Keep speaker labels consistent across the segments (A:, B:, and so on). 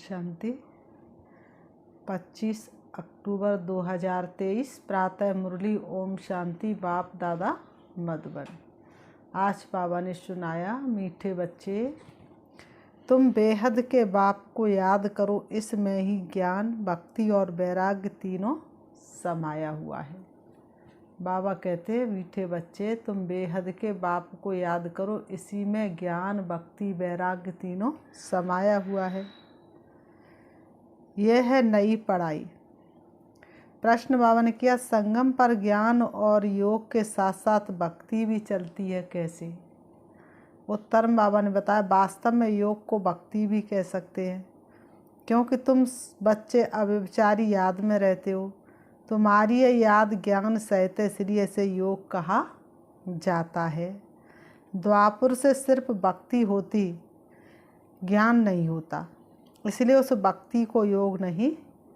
A: शांति। 25 अक्टूबर 2023 प्रातः मुरली। ओम शांति। बाप दादा मधुबन। आज बाबा ने सुनाया, मीठे बच्चे तुम बेहद के बाप को याद करो, इसमें ही ज्ञान, भक्ति और वैराग्य तीनों समाया हुआ है। बाबा कहते, मीठे बच्चे तुम बेहद के बाप को याद करो, इसी में ज्ञान, भक्ति, वैराग्य तीनों समाया हुआ है। यह है नई पढ़ाई। प्रश्न बाबा ने किया, संगम पर ज्ञान और योग के साथ साथ भक्ति भी चलती है, कैसे? उत्तर में बाबा ने बताया, वास्तव में योग को भक्ति भी कह सकते हैं, क्योंकि तुम बच्चे अव्यभिचारी याद में रहते हो। तुम्हारी यह याद ज्ञान सहित, इसलिए इसे योग कहा जाता है। द्वापुर से सिर्फ भक्ति होती, ज्ञान नहीं होता, इसलिए उस भक्ति को योग नहीं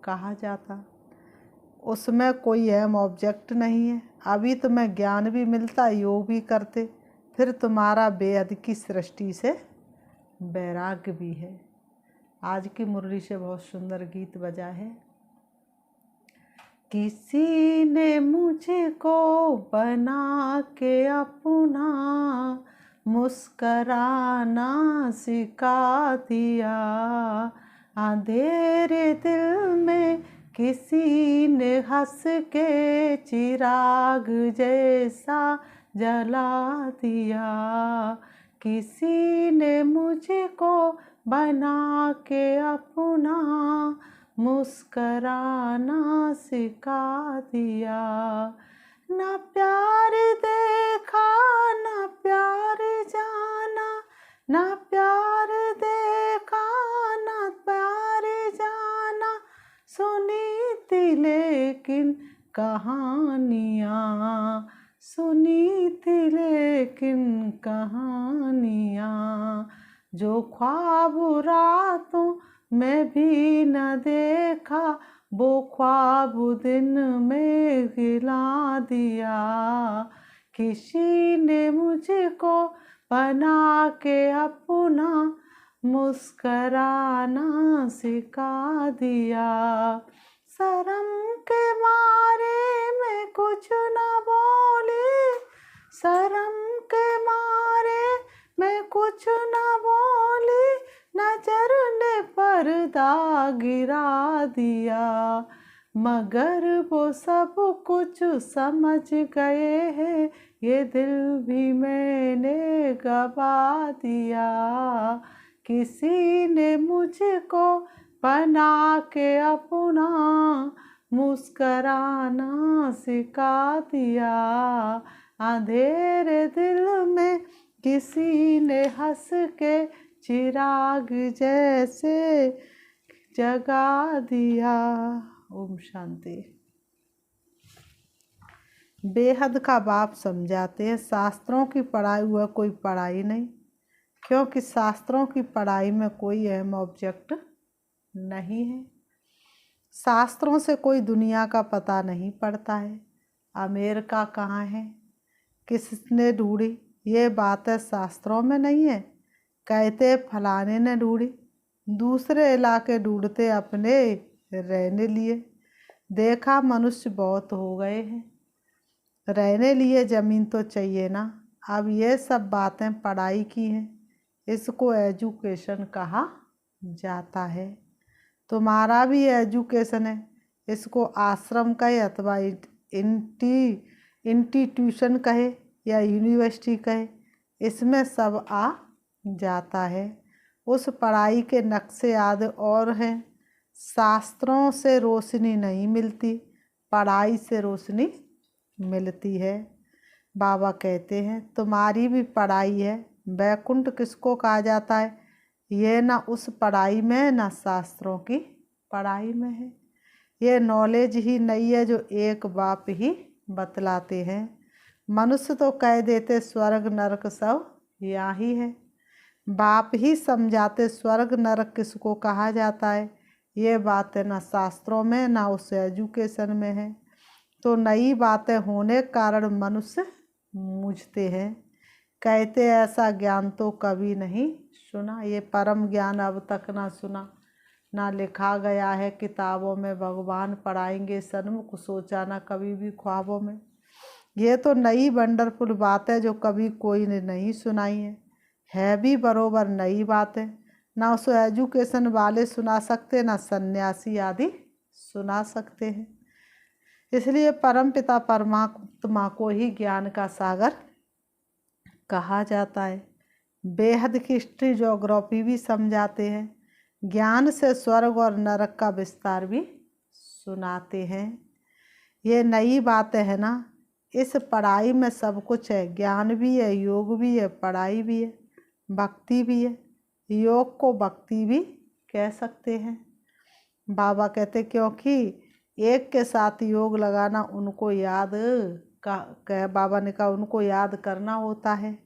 A: कहा जाता। उसमें कोई अहम ऑब्जेक्ट नहीं है। अभी तुम्हें ज्ञान भी मिलता, योग भी करते, फिर तुम्हारा बेहद की सृष्टि से वैराग्य भी है। आज की मुरली से बहुत सुंदर गीत बजा है। किसी ने मुझको बना के अपना मुस्कराना सिखा दिया, अंधेरे दिल में किसी ने हंस के चिराग जैसा जला दिया। किसी ने मुझको बना के अपना मुस्कराना सिखा दिया। ना प्यार देखा ना प्यार जाना, ना प्यार देखा ना प्यार जाना, सुनी थी लेकिन कहानियाँ, सुनी थी लेकिन कहानियाँ, जो ख्वाब रातों मैं भी न देखा, वो ख्वाब दिन में खिला दिया। किसी ने मुझको बना के अपना मुस्कराना सिखा दिया। शर्म के मारे मैं कुछ न बोली, शर्म के मारे मैं कुछ न बोली, नजर ने पर्दा गिरा दिया, मगर वो सब कुछ समझ गए हैं, ये दिल भी मैंने गवा दिया। किसी ने मुझको बना के अपना मुस्कराना सिखा दिया, अंधेरे दिल में किसी ने हंस के चिराग जैसे जगा दिया। ओम शांति। बेहद का बाप समझाते हैं, शास्त्रों की पढ़ाई हुआ कोई पढ़ाई नहीं, क्योंकि शास्त्रों की पढ़ाई में कोई अहम ऑब्जेक्ट नहीं है। शास्त्रों से कोई दुनिया का पता नहीं पड़ता है। अमेरिका कहाँ है, किसने ढूंढी, ये बातें शास्त्रों में नहीं है। कहते फलाने ने ढूंढी, दूसरे इलाके ढूंढते अपने रहने लिए। देखा मनुष्य बहुत हो गए हैं, रहने लिए ज़मीन तो चाहिए ना। अब ये सब बातें पढ़ाई की हैं, इसको एजुकेशन कहा जाता है। तुम्हारा भी एजुकेशन है, इसको आश्रम कहे अथवा इंस्टीट्यूशन कहे या यूनिवर्सिटी कहे, इसमें सब आ जाता है। उस पढ़ाई के नक्शे आदि और हैं। शास्त्रों से रोशनी नहीं मिलती, पढ़ाई से रोशनी मिलती है। बाबा कहते हैं, तुम्हारी भी पढ़ाई है। वैकुंठ किसको कहा जाता है, ये ना उस पढ़ाई में ना शास्त्रों की पढ़ाई में है। ये नॉलेज ही नहीं है जो एक बाप ही बतलाते हैं। मनुष्य तो कह देते स्वर्ग नरक सब यहाँ ही है, बाप ही समझाते स्वर्ग नरक किसको कहा जाता है। ये बातें ना शास्त्रों में ना उस एजुकेशन में है। तो नई बातें होने के कारण मनुष्य मूझते हैं, कहते ऐसा ज्ञान तो कभी नहीं सुना, ये परम ज्ञान अब तक ना सुना। ना लिखा गया है किताबों में, भगवान पढ़ाएंगे सन्मुख, सोचा ना कभी भी ख्वाबों में। ये तो नई वंडरफुल बात है जो कभी कोई ने नहीं सुनाई है भी बरोबर नई बात है। ना उसे एजुकेशन वाले सुना सकते, ना सन्यासी आदि सुना सकते हैं। इसलिए परमपिता परमात्मा को ही ज्ञान का सागर कहा जाता है। बेहद की हिस्ट्री ज्योग्राफी भी समझाते हैं, ज्ञान से स्वर्ग और नरक का विस्तार भी सुनाते हैं। ये नई बातें है ना, इस पढ़ाई में सब कुछ है, ज्ञान भी है, योग भी है, पढ़ाई भी है, भक्ति भी है। योग को भक्ति भी कह सकते हैं। बाबा कहते क्योंकि एक के साथ योग लगाना उनको याद बाबा ने कहा उनको याद करना होता है।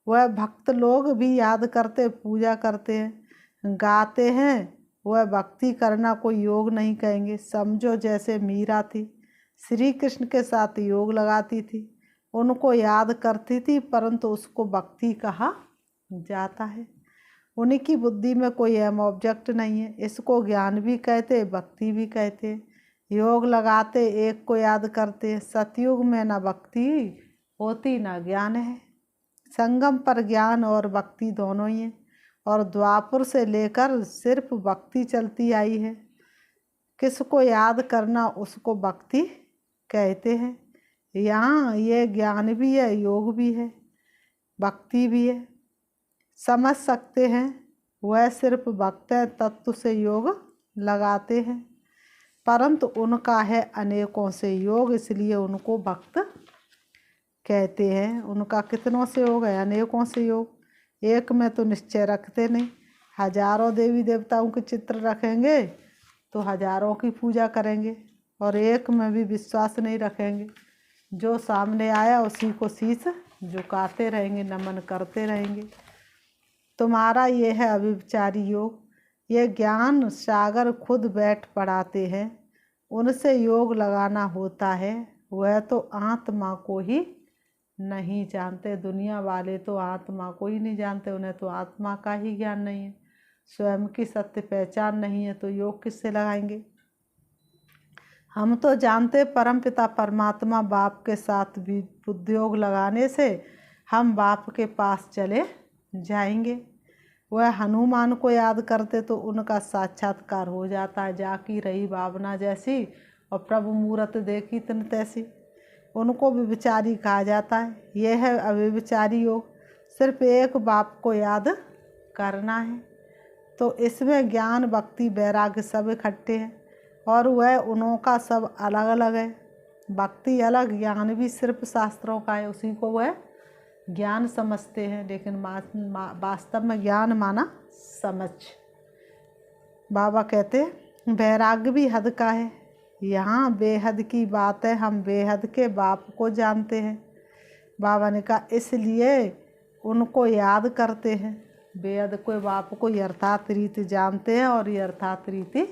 A: वह भक्त लोग भी याद करते, पूजा करते हैं, गाते हैं। वह भक्ति करना कोई योग नहीं कहेंगे। समझो जैसे मीरा थी, श्री कृष्ण के साथ योग लगाती थी, उनको याद करती थी, परंतु उसको भक्ति कहा जाता है। उनकी बुद्धि में कोई अहम ऑब्जेक्ट नहीं है। इसको ज्ञान भी कहते, भक्ति भी कहते। योग लगाते, एक को याद करते। सतयुग में ना भक्ति होती ना ज्ञान है, संगम पर ज्ञान और भक्ति दोनों ही हैं। और द्वापर से लेकर सिर्फ भक्ति चलती आई है। किसको याद करना उसको भक्ति कहते हैं। यहाँ ये ज्ञान भी है, योग भी है, भक्ति भी है। समझ सकते हैं वह सिर्फ भक्त है, तत्व से योग लगाते हैं, परंतु उनका है अनेकों से योग, इसलिए उनको भक्त कहते हैं। उनका कितनों से योग है? अनेकों से योग। एक में तो निश्चय रखते नहीं। हजारों देवी देवताओं के चित्र रखेंगे तो हजारों की पूजा करेंगे, और एक में भी विश्वास नहीं रखेंगे। जो सामने आया उसी को शीश झुकाते रहेंगे, नमन करते रहेंगे। तुम्हारा ये है अभिचारी योग। ये ज्ञान सागर खुद बैठ पढ़ाते हैं, उनसे योग लगाना होता है। वह तो आत्मा को ही नहीं जानते। दुनिया वाले तो आत्मा को ही नहीं जानते, उन्हें तो आत्मा का ही ज्ञान नहीं है, स्वयं की सत्य पहचान नहीं है, तो योग किससे लगाएंगे? हम तो जानते परमपिता परमात्मा बाप के साथ भी बुद्धियोग लगाने से हम बाप के पास चले जाएंगे। वह हनुमान को याद करते तो उनका साक्षात्कार हो जाता है। जाकी रही भावना जैसी और प्रभु मूरत देखी तन तैसी। उनको भी विचारी कहा जाता है। यह है अव्यभिचारी योग। सिर्फ एक बाप को याद करना है। तो इसमें ज्ञान, भक्ति, वैराग्य सब इकट्ठे हैं, और वह उनका सब अलग अलग है। भक्ति अलग, ज्ञान भी सिर्फ शास्त्रों का है, उसी को वह ज्ञान समझते हैं, लेकिन वास्तव में ज्ञान माना समझ। बाबा कहते वैराग्य भी हद का है। यहाँ बेहद की बात है, हम बेहद के बाप को जानते हैं। बाबा ने कहा इसलिए उनको याद करते हैं। बेहद को बाप को यथार्थ रीति जानते हैं और यथार्थ रीति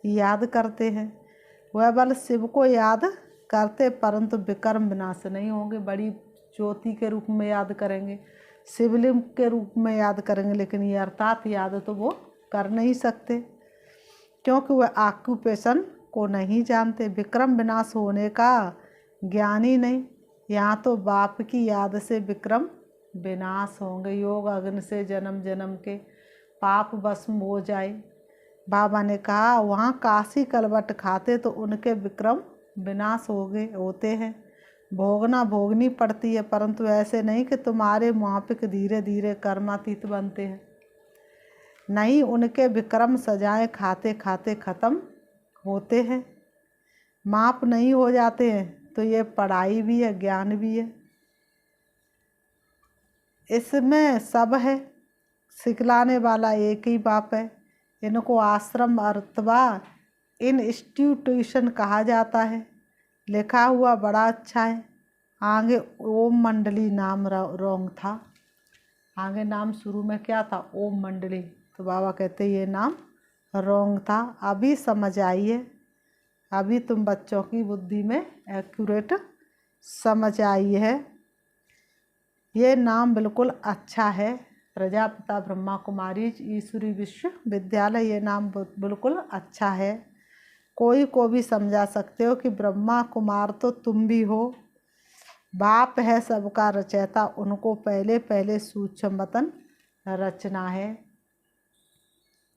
A: याद करते हैं। वह बल शिव को याद करते, परंतु विक्रम विनाश नहीं होंगे। बड़ी ज्योति के रूप में याद करेंगे, शिवलिंग के रूप में याद करेंगे, लेकिन ये अर्थात याद तो वो कर नहीं सकते, क्योंकि वह ऑक्यूपेशन को नहीं जानते। विक्रम विनाश होने का ज्ञान ही नहीं। यहाँ तो बाप की याद से विक्रम विनाश होंगे। योग अग्नि से जन्म जन्म के पाप भस्म हो जाए। बाबा ने कहा वहाँ काशी कलवट खाते तो उनके विक्रम विनाश होते हैं। भोगना भोगनी पड़ती है, परंतु ऐसे नहीं कि तुम्हारे मापिक धीरे धीरे कर्मातीत बनते हैं। नहीं, उनके विक्रम सजाएं खाते खाते खत्म होते हैं, माप नहीं हो जाते हैं। तो ये पढ़ाई भी है, ज्ञान भी है, इसमें सब है। सिखलाने वाला एक ही बाप है। इनको आश्रम अथवा इंस्टीट्यूशन कहा जाता है। लिखा हुआ बड़ा अच्छा है। आगे ओम मंडली नाम रॉन्ग था। आगे नाम शुरू में क्या था? ओम मंडली। तो बाबा कहते ये नाम रॉन्ग था। अभी समझ आई है, अभी तुम बच्चों की बुद्धि में एक्यूरेट समझ आई है। ये नाम बिल्कुल अच्छा है। प्रजापिता ब्रह्मा कुमारी ईश्वरी विश्वविद्यालय, ये नाम बिल्कुल अच्छा है। कोई को भी समझा सकते हो कि ब्रह्मा कुमार तो तुम भी हो। बाप है सबका रचयिता, उनको पहले पहले सूक्ष्म वतन रचना है।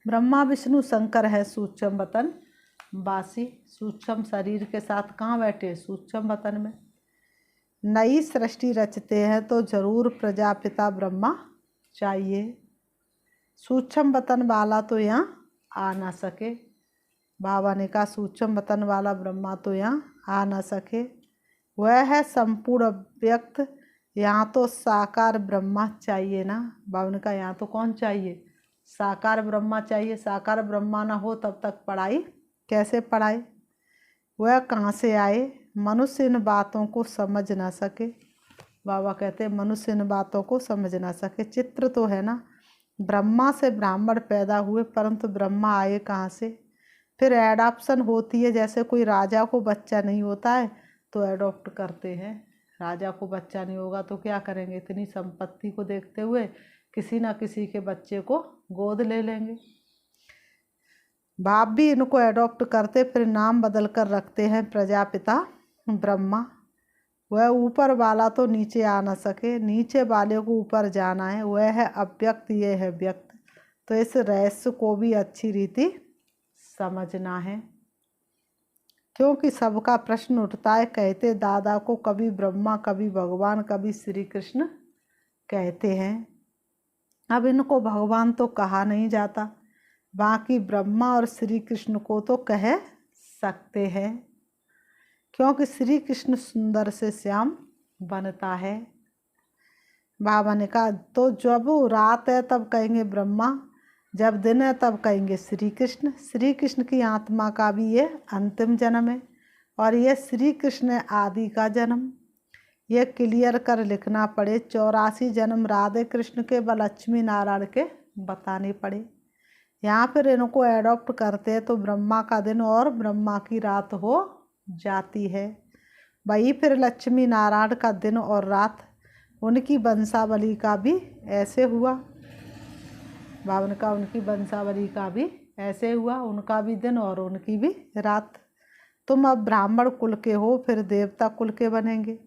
A: ब्रह्मा विष्णु शंकर है सूक्ष्म वतन वासी। सूक्ष्म शरीर के साथ कहाँ बैठे? सूक्ष्म वतन में। नई सृष्टि रचते हैं तो जरूर प्रजापिता ब्रह्मा चाहिए। सूक्ष्म वतन वाला तो यहाँ आ ना सके। बाबा ने कहा सूक्ष्म वतन वाला ब्रह्मा तो यहाँ आ ना सके। वह है संपूर्ण व्यक्त, यहाँ तो साकार ब्रह्मा चाहिए ना। बाबा ने कहा यहाँ तो कौन चाहिए? साकार ब्रह्मा चाहिए। साकार ब्रह्मा ना हो तब तक पढ़ाई कैसे पढ़ाए? वह कहाँ से आए? मनुष्य इन बातों को समझ ना सके। बाबा कहते मनुष्य इन बातों को समझ ना सके। चित्र तो है ना, ब्रह्मा से ब्राह्मण पैदा हुए, परंतु ब्रह्मा आए कहाँ से? फिर एडॉप्शन होती है। जैसे कोई राजा को बच्चा नहीं होता है तो एडॉप्ट करते हैं। राजा को बच्चा नहीं होगा तो क्या करेंगे? इतनी संपत्ति को देखते हुए किसी ना किसी के बच्चे को गोद ले लेंगे। बाप भी इनको एडॉप्ट करते, फिर नाम बदल कर रखते हैं प्रजापिता ब्रह्मा। वह ऊपर वाला तो नीचे आ ना सके, नीचे वाले को ऊपर जाना है। वह है अव्यक्त, ये है व्यक्त। तो इस रहस्य को भी अच्छी रीति समझना है, क्योंकि सबका प्रश्न उठता है। कहते दादा को कभी ब्रह्मा, कभी भगवान, कभी श्री कृष्ण कहते हैं। अब इनको भगवान तो कहा नहीं जाता, बाकी ब्रह्मा और श्री कृष्ण को तो कह सकते हैं, क्योंकि श्री कृष्ण सुंदर से श्याम बनता है। बाबा ने कहा तो जब रात है तब कहेंगे ब्रह्मा, जब दिन है तब कहेंगे श्री कृष्ण। श्री कृष्ण की आत्मा का भी ये अंतिम जन्म है और ये श्री कृष्ण आदि का जन्म। ये क्लियर कर लिखना पड़े। 84 जन्म राधे कृष्ण के व लक्ष्मी नारायण के बताने पड़े। यहाँ फिर इनको एडॉप्ट करते हैं तो ब्रह्मा का दिन और ब्रह्मा की रात हो जाती है। वही फिर लक्ष्मी नारायण का दिन और रात, उनकी वंशावली का भी ऐसे हुआ। बावन का उनकी वंशावली का भी ऐसे हुआ, उनका भी दिन और उनकी भी रात। तुम अब ब्राह्मण कुल के हो, फिर देवता कुल के बनेंगे।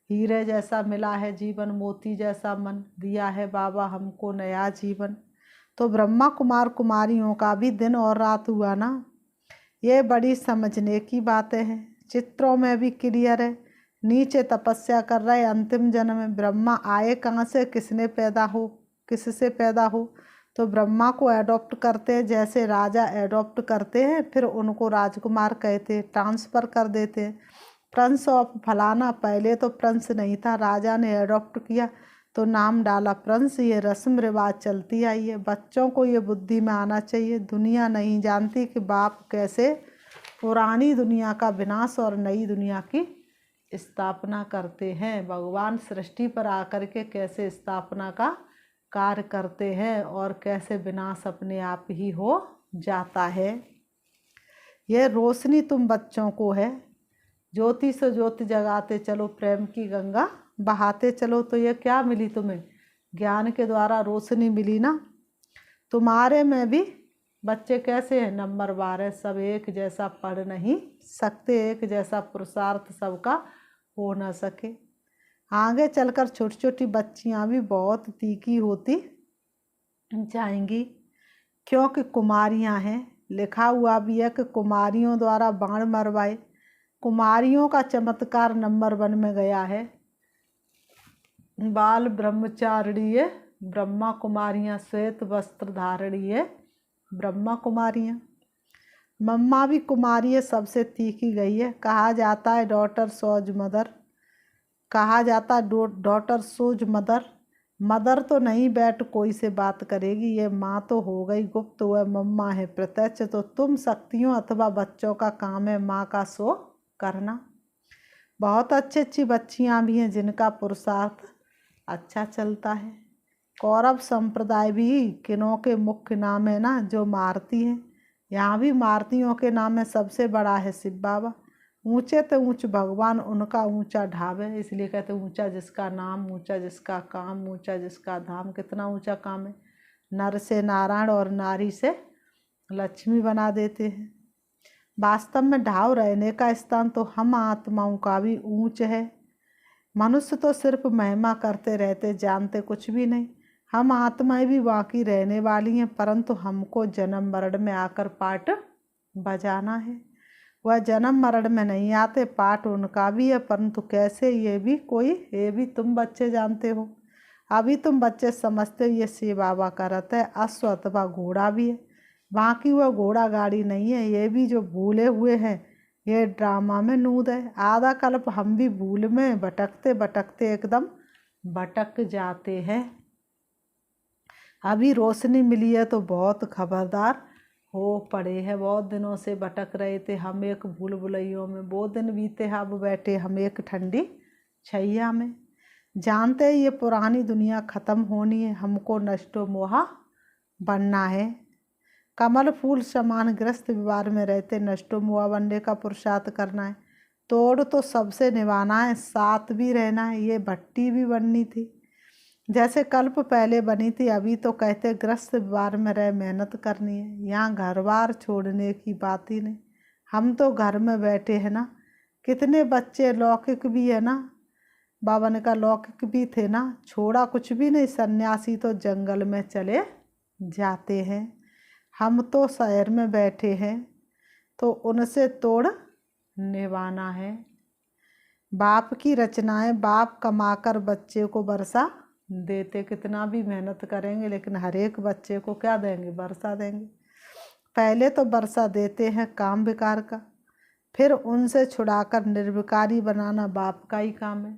A: हीरे जैसा मिला है जीवन, मोती जैसा मन, दिया है बाबा हमको नया जीवन। तो ब्रह्मा कुमार कुमारियों का भी दिन और रात हुआ ना। ये बड़ी समझने की बातें हैं, चित्रों में भी क्लियर है। नीचे तपस्या कर रहे अंतिम जन्म में ब्रह्मा आए कहाँ से, किसने पैदा हो, किससे पैदा हो? तो ब्रह्मा को एडॉप्ट करते, जैसे राजा एडॉप्ट करते हैं फिर उनको राजकुमार कहते, ट्रांसफ़र कर देते हैं। प्रिंस ऑफ फलाना, पहले तो प्रिंस नहीं था, राजा ने एडॉप्ट किया तो नाम डाला प्रिंस। ये रस्म रिवाज चलती आई है। बच्चों को ये बुद्धि में आना चाहिए। दुनिया नहीं जानती कि बाप कैसे पुरानी दुनिया का विनाश और नई दुनिया की स्थापना करते हैं। भगवान सृष्टि पर आकर के कैसे स्थापना का कार्य करते हैं और कैसे विनाश अपने आप ही हो जाता है। यह रोशनी तुम बच्चों को है। ज्योति से ज्योति जगाते चलो, प्रेम की गंगा बहाते चलो। तो ये क्या मिली तुम्हें? ज्ञान के द्वारा रोशनी मिली ना। तुम्हारे में भी बच्चे कैसे हैं? नंबर 12। सब एक जैसा पढ़ नहीं सकते, एक जैसा पुरुषार्थ सबका हो ना सके। आगे चलकर छोटी छोटी बच्चियां भी बहुत तीखी होती जाएंगी, क्योंकि कुमारियां हैं। लिखा हुआ भी है कि कुमारियों द्वारा बाण मरवाए। कुमारियों का चमत्कार नंबर 1 में गया है। बाल ब्रह्मचारिणी ब्रह्मा कुमारियां, श्वेत वस्त्र धारणीय ब्रह्मा कुमारियां। मम्मा भी कुमारी है, सबसे तीखी गई है। कहा जाता है डॉटर सोज मदर, कहा जाता डॉटर सोज मदर। मदर तो नहीं बैठ कोई से बात करेगी, ये माँ तो हो गई गुप्त, वह मम्मा है प्रत्यक्ष। तो तुम शक्तियों अथवा बच्चों का काम है माँ का सो करना। बहुत अच्छी अच्छी बच्चियाँ भी हैं जिनका पुरुषार्थ अच्छा चलता है। कौरव संप्रदाय भी किनों के मुख्य नाम है ना, जो मारती हैं। यहाँ भी मारतियों के नाम में सबसे बड़ा है शिव बाबा। ऊंचे तो ऊंच भगवान उनका ऊंचा ढाब है, इसलिए कहते ऊंचा जिसका नाम, ऊंचा जिसका काम, ऊंचा जिसका धाम। कितना ऊंचा काम है। नर से नारायण और नारी से लक्ष्मी बना देते हैं। वास्तव में ढाव रहने का स्थान तो हम आत्माओं का भी ऊंच है। मनुष्य तो सिर्फ महिमा करते रहते, जानते कुछ भी नहीं। हम आत्माएं भी बाकी रहने वाली हैं, परंतु हमको जन्म मरण में आकर पाठ बजाना है। वह जन्म मरण में नहीं आते, पाठ उनका भी है, परंतु कैसे ये भी तुम बच्चे जानते हो। अभी तुम बच्चे समझते हो ये शिव बाबा का रथ है, अश्व अथवा घोड़ा भी है। बाकी वह घोड़ा गाड़ी नहीं है। ये भी जो भूले हुए हैं, ये ड्रामा में नूद है। आधा कल्प हम भी भूल में भटकते भटकते एकदम भटक जाते हैं। अभी रोशनी मिली है तो बहुत खबरदार हो पड़े हैं। बहुत दिनों से भटक रहे थे हम एक भूल भुलैयों में। बहुत दिन बीते हैं, अब बैठे हम एक ठंडी छैया में। जानते हैं ये पुरानी दुनिया ख़त्म होनी है, हमको नष्टो मोहा बनना है। कमल फूल समान ग्रस्त विवार में रहते नष्टो मोहा बनने का पुरुषार्थ करना है। तोड़ तो सबसे निभाना है, साथ भी रहना है। ये भट्टी भी बननी थी जैसे कल्प पहले बनी थी। अभी तो कहते ग्रस्त विवार में रह मेहनत करनी है। यहाँ घर बार छोड़ने की बात ही नहीं। हम तो घर में बैठे हैं ना। कितने बच्चे लौकिक भी है ना, बाबा ने कहा लौकिक भी थे ना, छोड़ा कुछ भी नहीं। सन्यासी तो जंगल में चले जाते हैं, हम तो शहर में बैठे हैं, तो उनसे तोड़ निभाना है। बाप की रचनाएं बाप कमाकर बच्चे को वर्षा देते। कितना भी मेहनत करेंगे लेकिन हर एक बच्चे को क्या देंगे, वर्षा देंगे। पहले तो वर्षा देते हैं काम विकार का, फिर उनसे छुड़ाकर निर्विकारी बनाना बाप का ही काम है।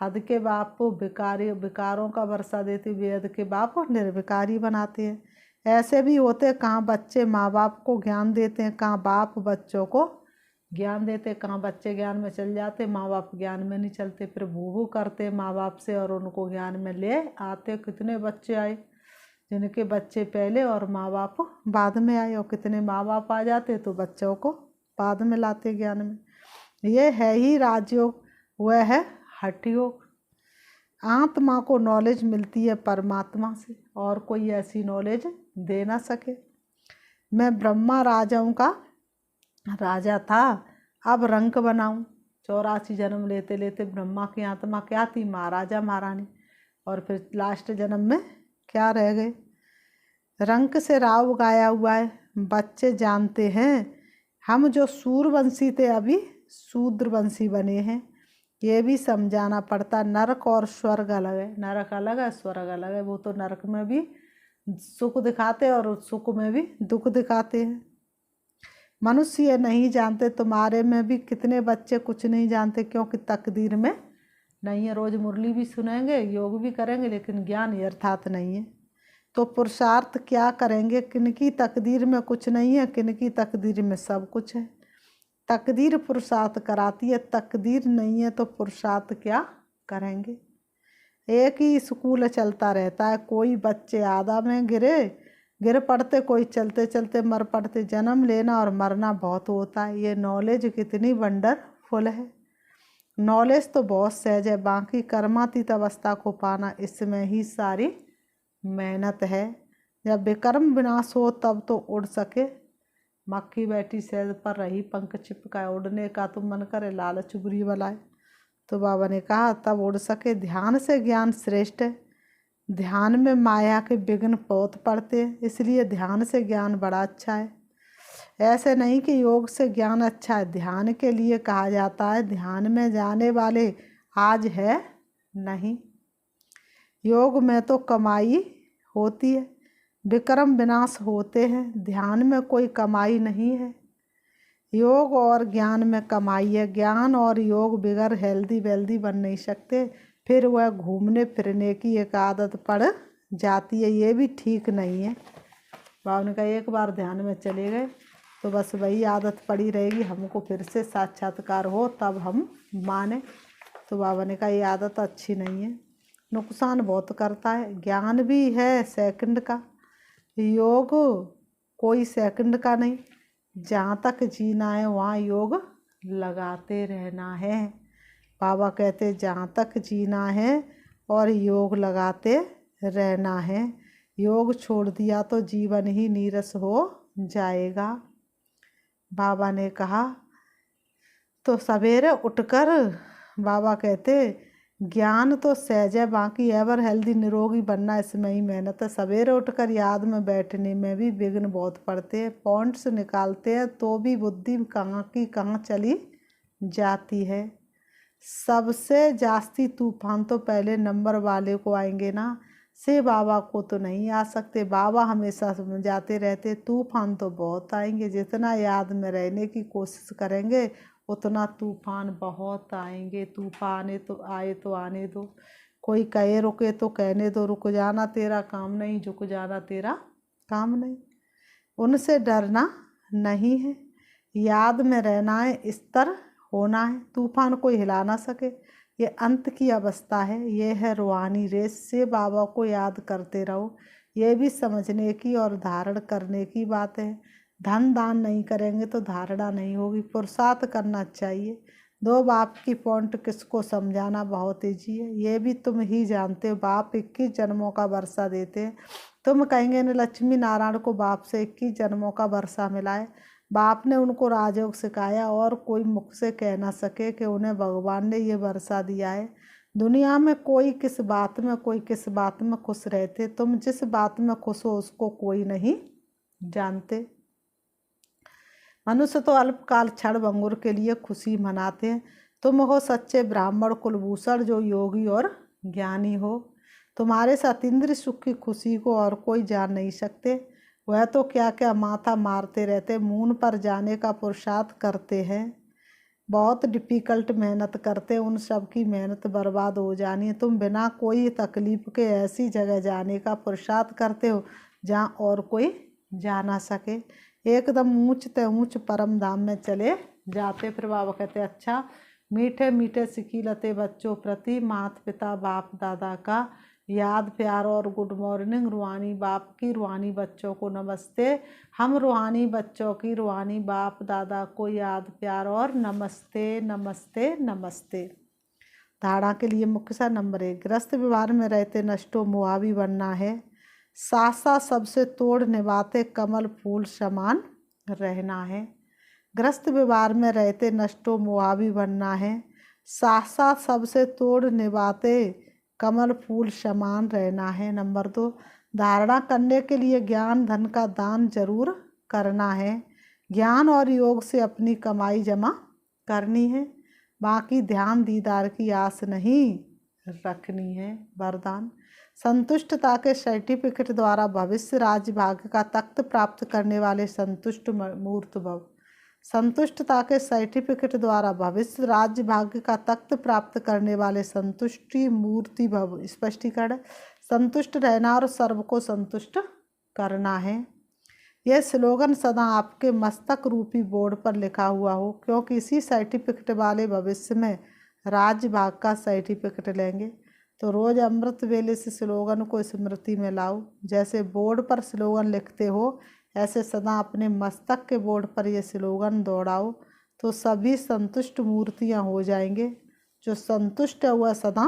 A: हद के बाप को विकारों का वर्षा देती, बेहद के बाप को निर्विकारी बनाते हैं। ऐसे भी होते, कहाँ बच्चे माँ बाप को ज्ञान देते हैं, कहाँ बाप बच्चों को ज्ञान देते, कहाँ बच्चे ज्ञान में चल जाते, माँ बाप ज्ञान में नहीं चलते। फिर भूभू करते माँ बाप से और उनको ज्ञान में ले आते। कितने बच्चे आए जिनके बच्चे पहले और माँ बाप बाद में आए, और कितने माँ बाप आ जाते तो बच्चों को बाद में लाते ज्ञान में। ये है ही राजयोग, वह है हठ योग। आत्मा को नॉलेज मिलती है परमात्मा से, और कोई ऐसी नॉलेज दे ना सके। मैं ब्रह्मा राजाओं का राजा था, अब रंक बनाऊं। 84 जन्म लेते लेते ब्रह्मा की आत्मा क्या थी, महाराजा महारानी, और फिर लास्ट जन्म में क्या रह गए, रंक से राव गाया हुआ है। बच्चे जानते हैं हम जो सूरवंशी थे अभी शूद्रवंशी बने हैं। ये भी समझाना पड़ता, नरक और स्वर्ग अलग है। नरक अलग है, स्वर्ग अलग है। वो तो नरक में भी सुख दिखाते और सुख में भी दुख दिखाते हैं। मनुष्य ये नहीं जानते। तुम्हारे में भी कितने बच्चे कुछ नहीं जानते, क्योंकि तकदीर में नहीं है। रोज मुरली भी सुनेंगे, योग भी करेंगे, लेकिन ज्ञान यथार्थ नहीं है। तो पुरुषार्थ क्या करेंगे। किनकी तकदीर में कुछ नहीं है, किनकी तकदीर में सब कुछ है। तकदीर पुरुषार्थ कराती है, तकदीर नहीं है तो पुरुषार्थ क्या करेंगे। एक ही स्कूल चलता रहता है। कोई बच्चे आधा में गिर पड़ते, कोई चलते चलते मर पड़ते। जन्म लेना और मरना बहुत होता है। ये नॉलेज कितनी वंडरफुल है। नॉलेज तो बहुत सहज है, बाकी कर्मातीत अवस्था को पाना इसमें ही सारी मेहनत है। जब विकर्म विनाश हो तब तो उड़ सके। मक्खी बैठी सहज पर रही, पंख चिपकाए, उड़ने का तो मन करे, लालच बुरी बलाए। तो बाबा ने कहा तब उड़ सके। ध्यान से ज्ञान श्रेष्ठ है। ध्यान में माया के विघ्न बहुत पड़ते हैं, इसलिए ध्यान से ज्ञान बड़ा अच्छा है। ऐसे नहीं कि योग से ज्ञान अच्छा है। ध्यान के लिए कहा जाता है ध्यान में जाने वाले आज है नहीं। योग में तो कमाई होती है, विक्रम विनाश होते हैं। ध्यान में कोई कमाई नहीं है, योग और ज्ञान में कमाई है। ज्ञान और योग बगैर हेल्दी वेल्दी बन नहीं सकते। फिर वह घूमने फिरने की एक आदत पड़ जाती है, ये भी ठीक नहीं है। बाबा ने कहा एक बार ध्यान में चले गए तो बस वही आदत पड़ी रहेगी। हमको फिर से साक्षात्कार हो तब हम माने। तो बाबा ने कहा ये आदत अच्छी नहीं है, नुकसान बहुत करता है। ज्ञान भी है सेकंड का, योग कोई सेकंड का नहीं। जहाँ तक जीना है वहाँ योग लगाते रहना है। बाबा कहते जहाँ तक जीना है और योग लगाते रहना है। योग छोड़ दिया तो जीवन ही नीरस हो जाएगा। बाबा ने कहा तो सवेरे उठकर बाबा कहते ज्ञान तो सहज है, बाकी एवर हेल्दी निरोगी बनना इसमें ही मेहनत है। सवेरे उठकर याद में बैठने में भी विघ्न बहुत पड़ते हैं। पॉइंट्स निकालते हैं तो भी बुद्धि कहाँ की कहाँ चली जाती है। सबसे जास्ती तूफान तो पहले नंबर वाले को आएंगे ना, से बाबा को तो नहीं आ सकते। बाबा हमेशा समझाते रहते तूफान तो बहुत आएंगे, जितना याद में रहने की कोशिश करेंगे उतना तूफान बहुत आएंगे। तूफान तो आए तो आने दो। कोई कहे रुके तो कहने दो, रुक जाना तेरा काम नहीं, झुक जाना तेरा काम नहीं। उनसे डरना नहीं है, याद में रहना है, स्थिर होना है। तूफान कोई हिला ना सके, ये अंत की अवस्था है। ये है रूहानी रेस। से बाबा को याद करते रहो। ये भी समझने की और धारण करने की बात है। धन दान नहीं करेंगे तो धारणा नहीं होगी। पुरुषार्थ करना चाहिए। दो बाप की पॉइंट किसको समझाना बहुत ईजी है, ये भी तुम ही जानते हो। बाप 21 जन्मों का वर्षा देते हैं। तुम कहेंगे न लक्ष्मी नारायण को बाप से 21 जन्मों का वर्षा मिला है। बाप ने उनको राजयोग सिखाया और कोई मुख से कह ना सके कि उन्हें भगवान ने ये वर्षा दिया है। दुनिया में कोई किस बात में खुश रहते। तुम जिस बात में खुश हो उसको कोई नहीं जानते। मनुष्य तो अल्पकाल क्षण भंगुर के लिए खुशी मनाते हैं। तुम हो सच्चे ब्राह्मण कुलभूषण जो योगी और ज्ञानी हो। तुम्हारे साथ इंद्रिय सुख की खुशी को और कोई जान नहीं सकते। वह तो क्या क्या माथा मारते रहते, मून पर जाने का पुरुषार्थ करते हैं। बहुत डिफ़िकल्ट मेहनत करते, उन सब की मेहनत बर्बाद हो जानी है। तुम बिना कोई तकलीफ के ऐसी जगह जाने का पुरुषार्थ करते हो जहाँ और कोई जा ना सके। एकदम ऊंच ते ऊंच परम धाम में चले जाते। फिर बाबा कहते अच्छा मीठे मीठे सिखिलते बच्चों प्रति माता पिता बाप दादा का याद प्यार और गुड मॉर्निंग। रूहानी बाप की रूहानी बच्चों को नमस्ते। हम रूहानी बच्चों की रूहानी बाप दादा को याद प्यार और नमस्ते नमस्ते नमस्ते। धारणा के लिए मुख्य सा नंबर 1, ग्रस्त व्यवहार में रहते नष्टो मुआवी बनना है। सासा सबसे तोड़ निभाते कमल फूल समान रहना है। ग्रस्त व्यवहार में रहते नष्टो मुआवी बनना है। सासा सबसे तोड़ निभाते कमल फूल समान रहना है। नंबर 2, धारणा करने के लिए ज्ञान धन का दान जरूर करना है। ज्ञान और योग से अपनी कमाई जमा करनी है, बाकी ध्यान दीदार की आस नहीं रखनी है। वरदान, संतुष्टता के सर्टिफिकेट द्वारा भविष्य राज्य भाग्य का तख्त प्राप्त करने वाले संतुष्ट मूर्त भव। संतुष्टता के सर्टिफिकेट द्वारा भविष्य राज्य भाग्य का तख्त प्राप्त करने वाले संतुष्टि मूर्ति भव। स्पष्टीकरण, संतुष्ट रहना और सर्व को संतुष्ट करना है। यह स्लोगन सदा आपके मस्तक रूपी बोर्ड पर लिखा हुआ हो, क्योंकि इसी सर्टिफिकेट वाले भविष्य में राज्य भाग का सर्टिफिकेट लेंगे। तो रोज अमृत वेले से स्लोगन को स्मृति में लाओ। जैसे बोर्ड पर स्लोगन लिखते हो ऐसे सदा अपने मस्तक के बोर्ड पर यह स्लोगन दौड़ाओ, तो सभी संतुष्ट मूर्तियां हो जाएंगे। जो संतुष्ट है वह सदा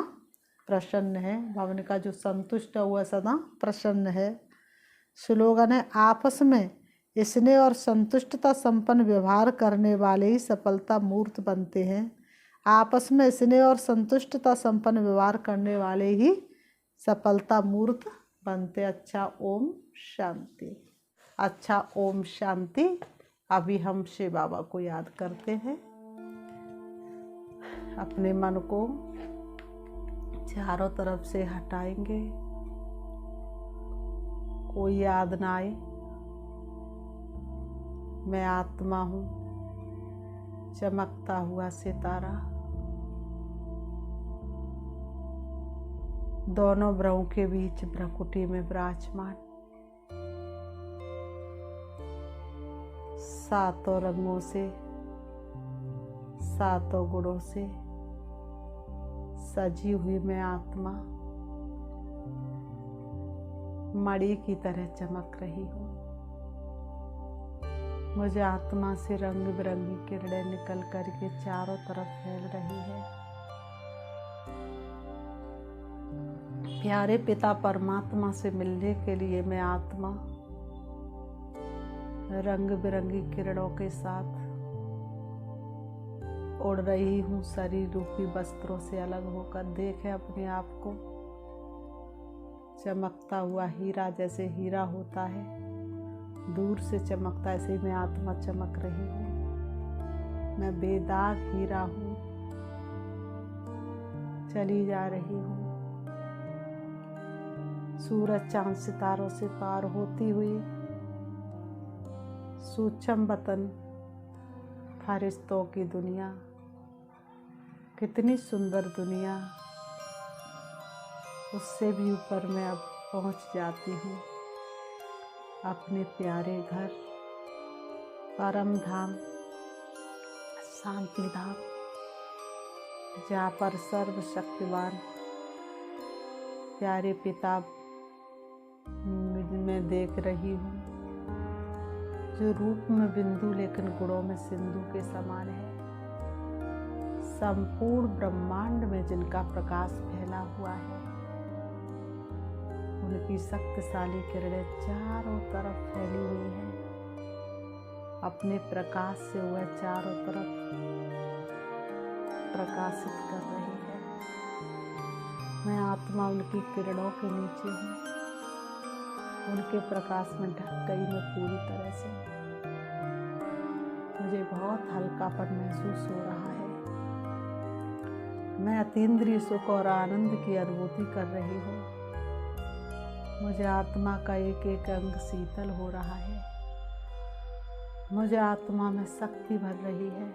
A: प्रसन्न है। भवन का जो संतुष्ट है वह सदा प्रसन्न है। स्लोगन है, आपस में स्नेह और संतुष्टता संपन्न व्यवहार करने वाले ही सफलता मूर्त बनते हैं। आपस में स्नेह और संतुष्टता संपन्न व्यवहार करने वाले ही सफलता मूर्त बनते। अच्छा, ओम शांति। अच्छा, ओम शांति। अभी हम शिव बाबा को याद करते हैं। अपने मन को चारों तरफ से हटाएंगे, कोई याद ना आए। मैं आत्मा हूँ, चमकता हुआ सितारा, दोनों भ्रमों के बीच भ्रकुटी में विराजमान, सातों रंगों से सातों गुणों से सजी हुई मैं आत्मा मणि की तरह चमक रही हूँ। मुझे आत्मा से रंग बिरंगी किरणें निकल कर के चारों तरफ फैल रही है। प्यारे पिता परमात्मा से मिलने के लिए मैं आत्मा रंग बिरंगी किरणों के साथ उड़ रही हूँ, शरीर रूपी वस्त्रों से अलग होकर। देखें अपने आप को चमकता हुआ हीरा, जैसे हीरा होता है दूर से चमकता, ऐसे ही मैं आत्मा चमक रही हूँ। मैं बेदाग हीरा हूँ, चली जा रही हूँ सूरज चांद सितारों से पार होती हुई, सूक्ष्म वतन फरिश्तों की दुनिया। कितनी सुंदर दुनिया, उससे भी ऊपर मैं अब पहुंच जाती हूँ अपने प्यारे घर, परम धाम, शांति धाम, जहाँ पर सर्वशक्तिवान प्यारे पिता मैं देख रही हूँ, जो रूप में बिंदु लेकिन गुणों में सिंधु के समान है। संपूर्ण ब्रह्मांड में जिनका प्रकाश फैला हुआ है, उनकी शक्तिशाली किरणें चारों तरफ फैली हुई हैं। अपने प्रकाश से वह चारों तरफ प्रकाशित कर रही है। मैं आत्मा उनकी किरणों के नीचे हूँ, उनके प्रकाश में ढक गई मैं पूरी तरह से। मुझे बहुत हल्कापन महसूस हो रहा है। मैं अतीन्द्रिय सुख और आनंद की अनुभूति कर रही हूँ। मुझे आत्मा का एक एक अंग शीतल हो रहा है। मुझे आत्मा में शक्ति भर रही है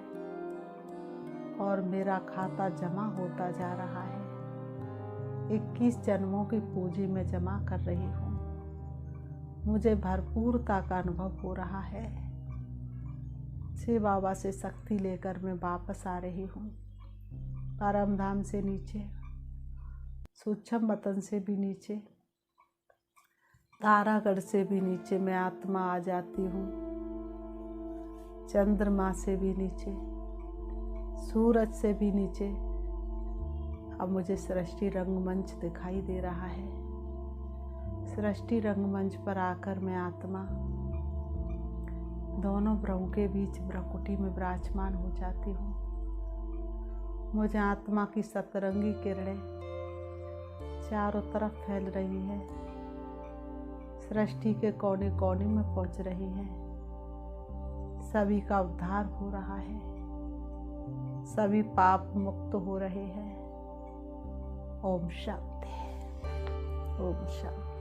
A: और मेरा खाता जमा होता जा रहा है। 21 जन्मों की पूंजी में जमा कर रही हूँ। मुझे भरपूरता का अनुभव हो रहा है। शिव बाबा से शक्ति लेकर मैं वापस आ रही हूँ। परम धाम से नीचे, सूक्ष्म वतन से भी नीचे, तारागढ़ से भी नीचे मैं आत्मा आ जाती हूँ। चंद्रमा से भी नीचे, सूरज से भी नीचे। अब मुझे सृष्टि रंगमंच दिखाई दे रहा है। सृष्टि रंगमंच पर आकर मैं आत्मा दोनों ब्रह्म के बीच ब्रह्मकुटी में विराजमान हो जाती हूँ। मुझे आत्मा की सतरंगी किरणें चारों तरफ फैल रही है, सृष्टि के कोने कोने में पहुँच रही है। सभी का उद्धार हो रहा है, सभी पाप मुक्त हो रहे हैं। ओम शांति, ओम शांति।